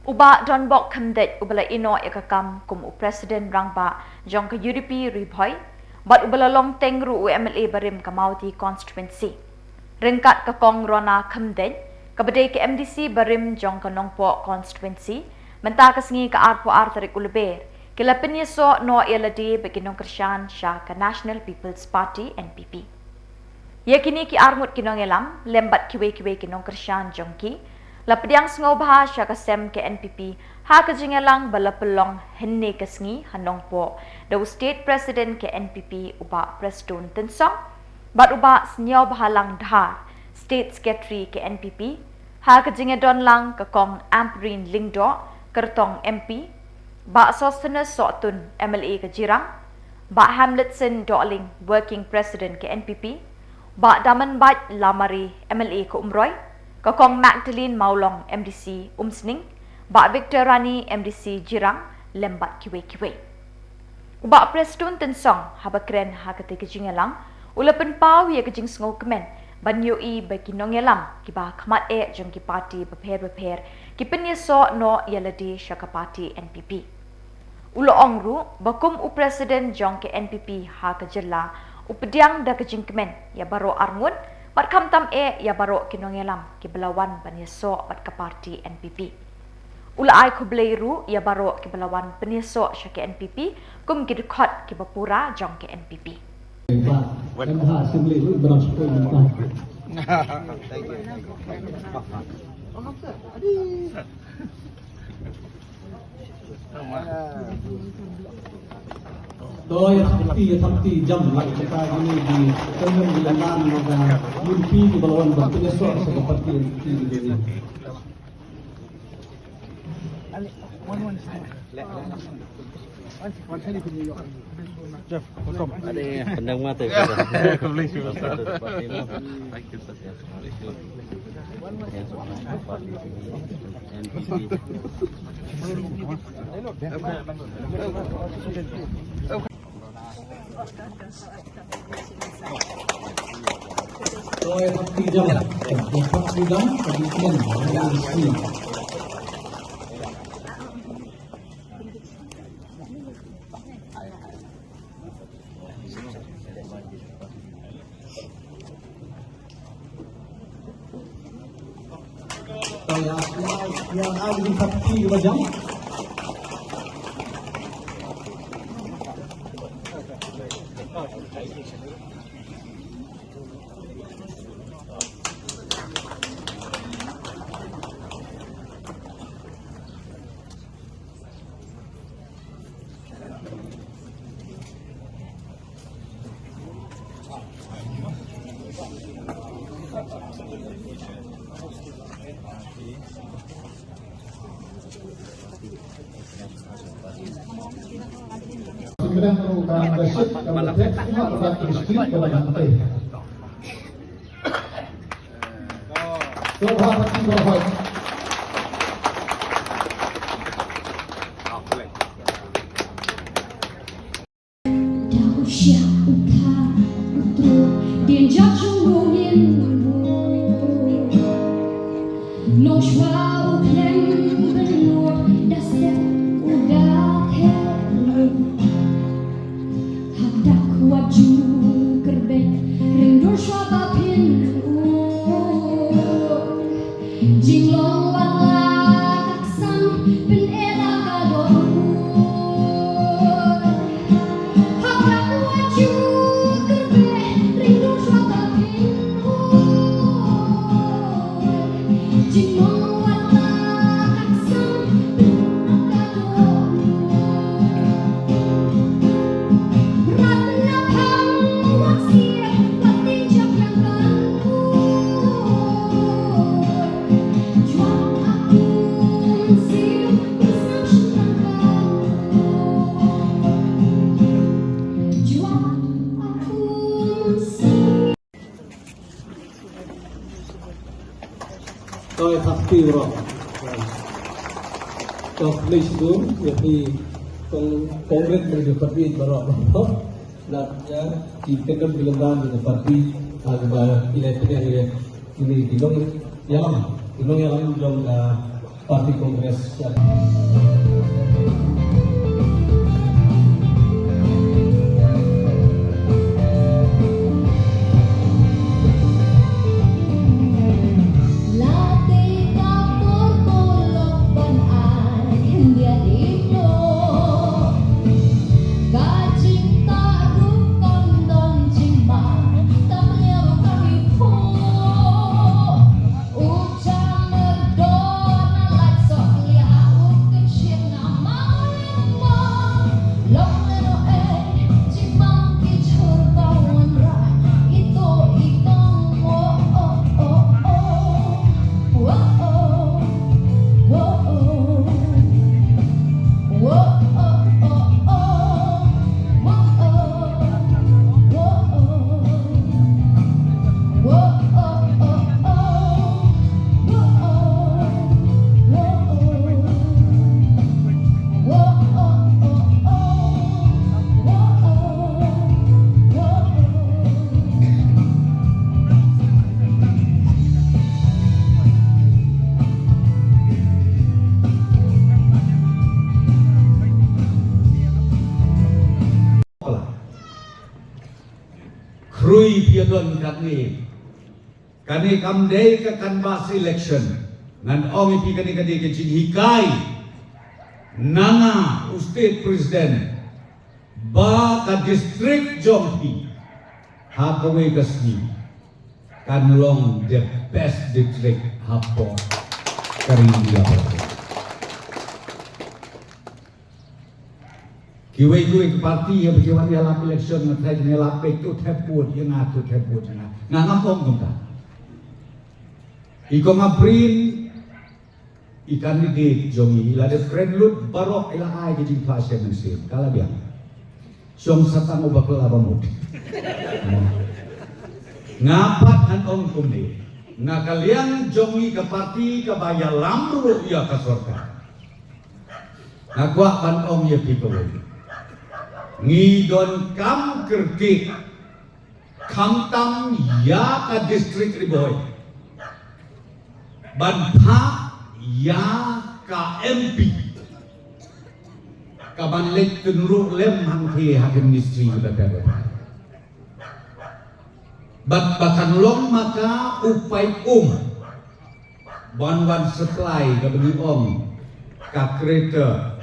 Uba Don Bok Kamdet ubala ino ekakam kum u Presiden Rangba jong ka UDP Ribhoy, bat ubala long tengru u MLA Barim Kamauti Constituency. Ringkat ka kong Rona Kamdet, kabadai ke MDC Barim jong ka Nongpo Constituency, mentakas ngi ka arpo artarik ulaber, kila penyeso no ialade beginong Krisyan siya ka National People's Party NPP. Yakini ki armut kinong elam, lembat kiwe-kiwe kinong Krisyan jong ki, lapdiang sengaw bahasya kasem ke NPP ha kajingelang balapelong henne kasngi hanong po daw state president ke NPP uba Preston Tensong bat uba senyaw bahalang dhar state secretary ke NPP ha kajingedon lang kakong Amperin Lingdo kertong MP ba Sostenes Sotun MLA kajirang ba Hamletson Doling working president ke NPP ba Daman Bat Lamari MLA ke Umroy kakong Magdalene Maulong MDC Umsning, ba Victor Rani MDC Jirang, lembat kiwe-kiwe. Uba Preston Tensong habakren ha ketika jingelang, ulapan pau ya kejing sengaw kemen, banyo i bagi nongelam, kiba kamat jong ki parti beper ki penyeso no yalade syaka parti NPP. Ulo ongru, bakum u Presiden jong ke NPP ha kejela, upediang da kejing kemen, ya baro arngun, bat kamtam ya baro kinongelam ki belawan penyeso bat ke parti NPP. Ula ai kubleiru ya baro ki belawan penyeso syake NPP kum ki dekot ki bapura jong ke NPP. Doi takti jam lagi kita ini di tengah bilangan maka mimpi di balawan bantunya soal seperti ini. Jeff, welcome. Ada pendang mata. Doi takti jam komitmen ini. Yang ada di fakti wajah. Sebenarnya merupakan dasar kalau tidak cuma berat istri kepada nanti. Selamat. Tôi fakti bro. Tôi please do jadi kongres dari parti bro. Nah ya kita kan bilang dari parti agak ini ini dilong yang jom Parti Kongres. Krui piadon kani kamdei ka kanbas election ngan ong ipi kani ke hikai nanga state president ba ka district jongpi hakawe kasni kanlong the best district hapo karindia kiwe parti yang berjalan dalam election ngetrek ngelapek tu teput yang ngatur teput nga ngampong kumta iko ngaprin ikan ni jongi ila de friend lut barok ila ai ke jing fase mesir kala biang song satang ubak labamut ngapat an ong kumni nga kalian jongi ke parti ke baya lamru ya ka sorka ngakwa ban ong ye pikowe ngidon kam kertik kam tam ya ka distrik riboy ban pha ya ka MP ka ban lek tenru lem hang the hakim ministry udah ada bat bakan long maka upai ban supply ka bagi om ka kereta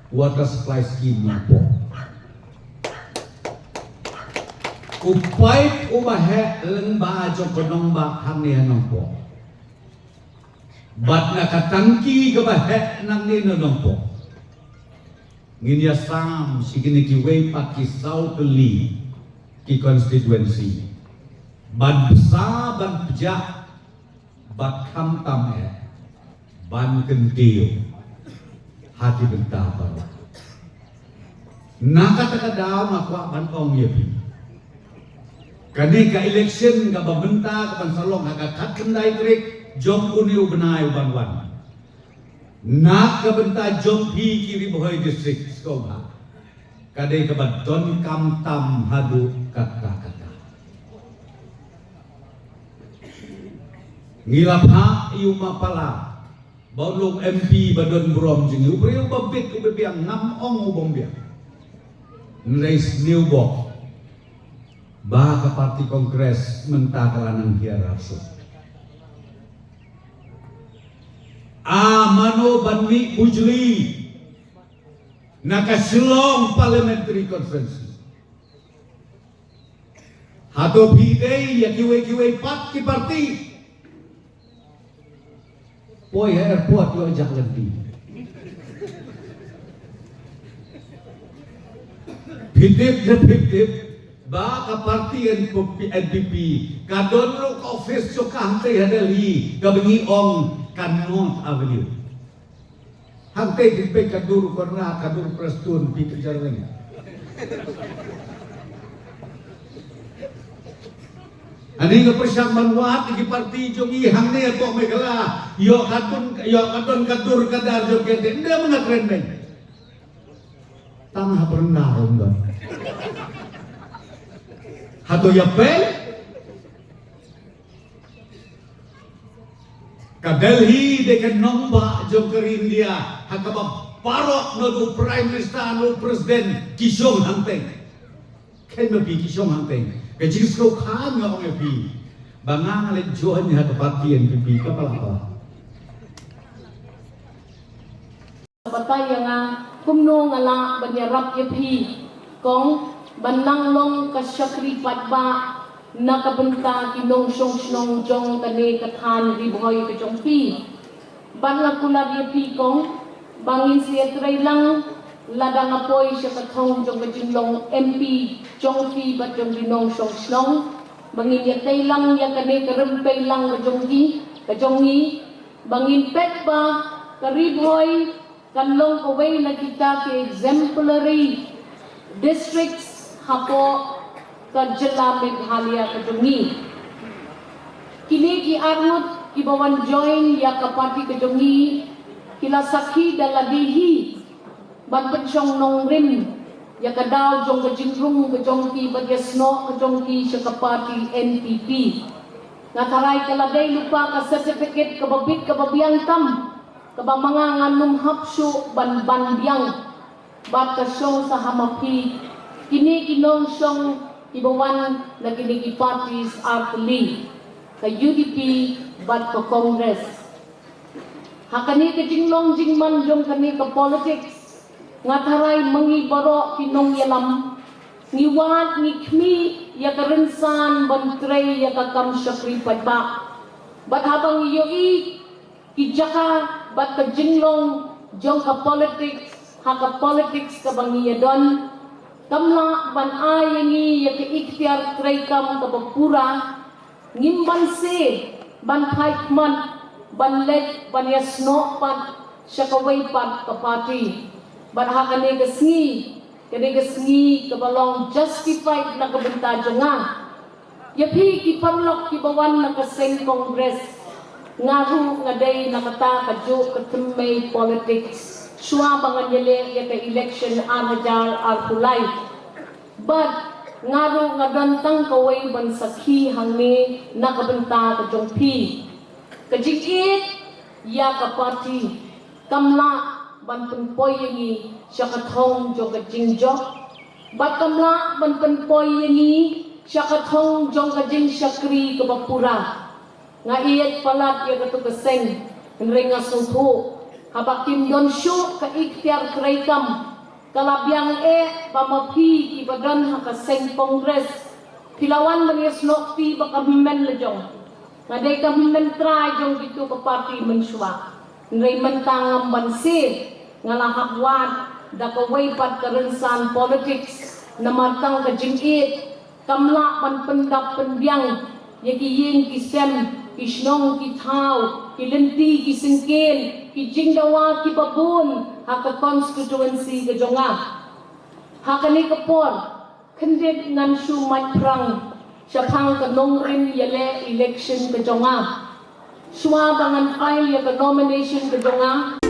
water supply scheme po upai umahe lengba jo konong ba hamni hanong po bat na katangki ke bahe nang ni nong po nginya sam sigini ki way paki south li ki constituency ban besar ban pejak bat kam tam ban kentiu hati bentar baru nak kata daw makwa ban ong yepi kani ka election ka babenta ka bansalong aga katkendai trik jom uni ubenai ubanwan nak ka benta jom pi kiri bohoi district skoba kadai ka badon kam tam hadu kata ngilapha iu mapala baulong MP badon brom jing ubriu babit ubebiang nam ong ubombiang nrais new box bah ke parti kongres mentakalanan hierarsu amano banmi bujli nakasilong parliamentary conference hato bidei ya kiwe pat ki parti poi airport yo jak lebih Pitip ba ka parti NPP kadon lo ka office so kante hadali kabengi ong kanot avenue hante dipe kadur korna kadur prestun pi kejareng ani ka persang manwat di parti jongi hangne to megala yo kadon kadur kadar jo kete nda mga trendeng tangha pernah rondan hato yapel kada Delhi dekat nombak jongker India hakaba parok no Prime Minister no Presiden Kishong Hanteng. Kan mapi Kishong Hanteng. Kajis kau kan ngau mapi. Bangang alet johan ya ke parti NPP kapalapa. Batay nga kumno nga la banyarap yapi kong banang long kasyakri patba nakabenta kinong song jong kane kathan riboy ka jong pi banla kulab yapi kong bangin siya tray lang ladang apoy siya kathong jong kajinglong MP jong pi bat jong dinong song bangin yatay lang ya kane karempay lang ka jong ni bangin pet ba kariboy kanlong kaway na kita ke exemplary districts hapo ka Jila Meghalaya kadungi. Kini ki armut ibawan join ya kapati kadungi kila sakhi daladihi ban pensyong nong rim ya kadaw jong kajingrung kajong ki bagyasno kajong ki sa kapati NPP. Nataray kaladay lupa ka certificate kababit kababiyang tam kabamanga nganum hapsu ban biyang bat kasyong sa hamapi kini kinong syong ibawan na kiniki parties artli ka UDP bat ka Congress hakani ka jinglong jingman jong kani ka politics ngataray mangibaro kinong yalam ngiwat ngikmi ya karensan bantray ya kakam syakri padba bat habang iyoi kijaka bat ka jinglong jong ka politics haka politics ka bangiyadon kamla ban ayangi ya ka ikhtiar traikam ka papura ngimban se ban paikman ban led ban yasno pat siya ka waypat ka party ban haka negasngi ka balong justified na kabentadyo nga yapi ki parlok ki bawan na kaseng Congress ngaru ngaday nakata kadyo katumay politics suwa banganyele ya ka election arhajar arpulay but ngaru ngadantang kaway bansakhi hangni nakabenta kadjong pi kajikit ya ka party kamla ban penpoy yangi siya kathong jong kajingjo but kamla ban penpoy yangi siya kathong jong kajing syakri kabapura nga iyat palat ya katu keseng nrenga sungho habakim don syu ka ikhtiar kraikam kalabyang pamapi ibadan ha kaseng Congress pilawan manias nokti baka men lejong ngadai ka men try jong gitu ka party menswa nrei mentangam bansir ngalahapwan da ka waypat karensan politics namatang ka jingit kamla pan pendap penbyang yaki yin kisem kisnong kitaw, kilenti, kisingkin, kijingdawa, kibabun, haka constituency kajonga. Haka ni kapor, kandid ngan syu matprang, syapang kanong rin yale election kajonga. Syua bangan file ya ka nomination kajonga.